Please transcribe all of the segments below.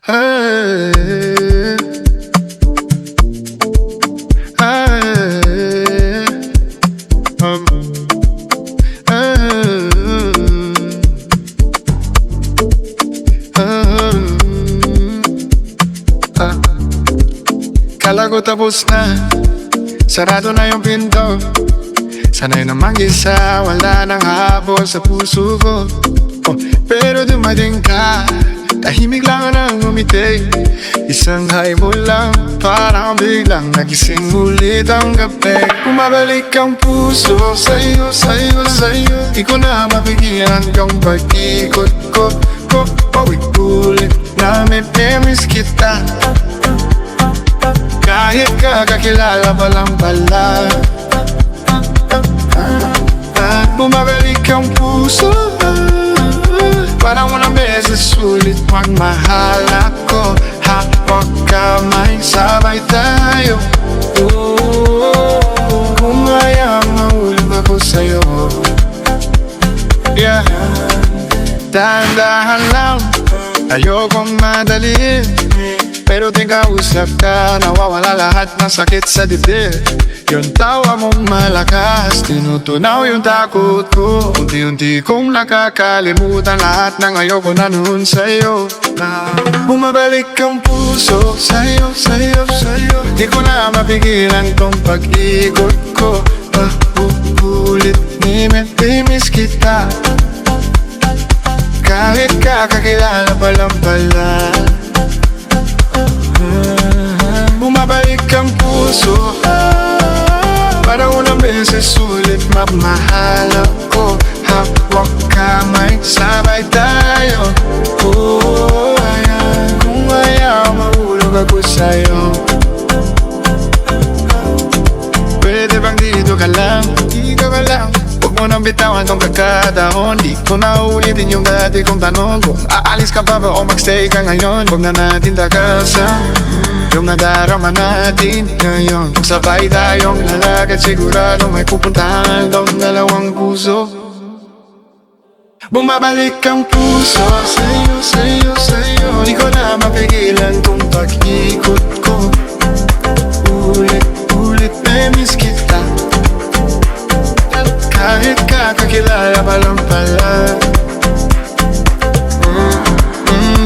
Hey, hey, um, Kala ko tapos na, sarado na yung pinto. Sanay na mag-isa, wala nang habol sa puso ko. Pero dumating ka, tahimik lang nang umiti. Isang hi mo lang, parang biglang nagising ulit ang gabi. Bumabalik ang puso sa'yo, sa'yo, sa'yo. Di ko na mapigilan kang pag-ikot ko. Paulit-ulit na miss kita. Kahit kakakilala pa lang pala. Bumabalik ang puso, parang unang beses ulit magmahal ako. Hawak kamay, sabay tayo. Kung ayaw mahulog ako sa'yo. Yeah, dahan-dahan lang, ayokong madaliin. Pero di kausap ka, nawawala lahat ng sakit sa dibdib. Yung tawa mong malakas, tinutunaw yung takot ko. Unti-unti kong nakakalimutan lahat ng ayoko na noon sa'yo. Bumabalik ang puso sa'yo, sa'yo, sa'yo. Di ko na mapigilan tong pag-ikot ko. Paulit, miss kita. Kahit kakakilala pa lang pala. Bumabalik ang puso, parang unang beses ulit magmahal ako. Hawak kamay, sabay tayo. Kung ayaw mahulog ako sa'yo. Pwede bang dito ka lang, dito ka lang. Huwag mo nang bitawan tong pagkataon. Di ko na ulitin yung dati kong tanong. Kung aalis ka pa ba o magstay ka ngayon. Huwag na natin takasan yung nadarama natin ngayon. Sabay tayong lalakad, sigurado may pupuntahan tong dalawang puso. Bumabalik ang puso sa'yo, sa'yo, sa'yo. Di ko na mapigilan tong pag-ikot ko. Ulit, miss kita. Kahit kakakilala pa lang pala.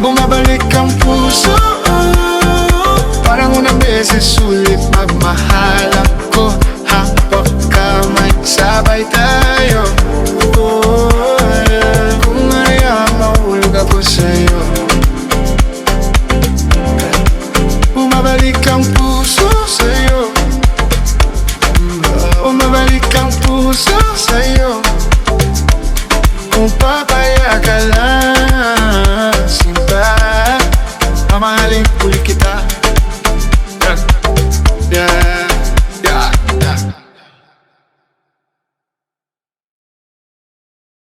Bumabalik ang puso, parang unang beses ulit magmahal ako. Hawak kamay, sabay tayo. Kung ayaw mahulog ako sa'yo. Bumabalik ang puso sa'yo. Bumabalik ang puso sa'yo. Kung papaya ka lang, simba, mamahalin ulit kita. Yeah.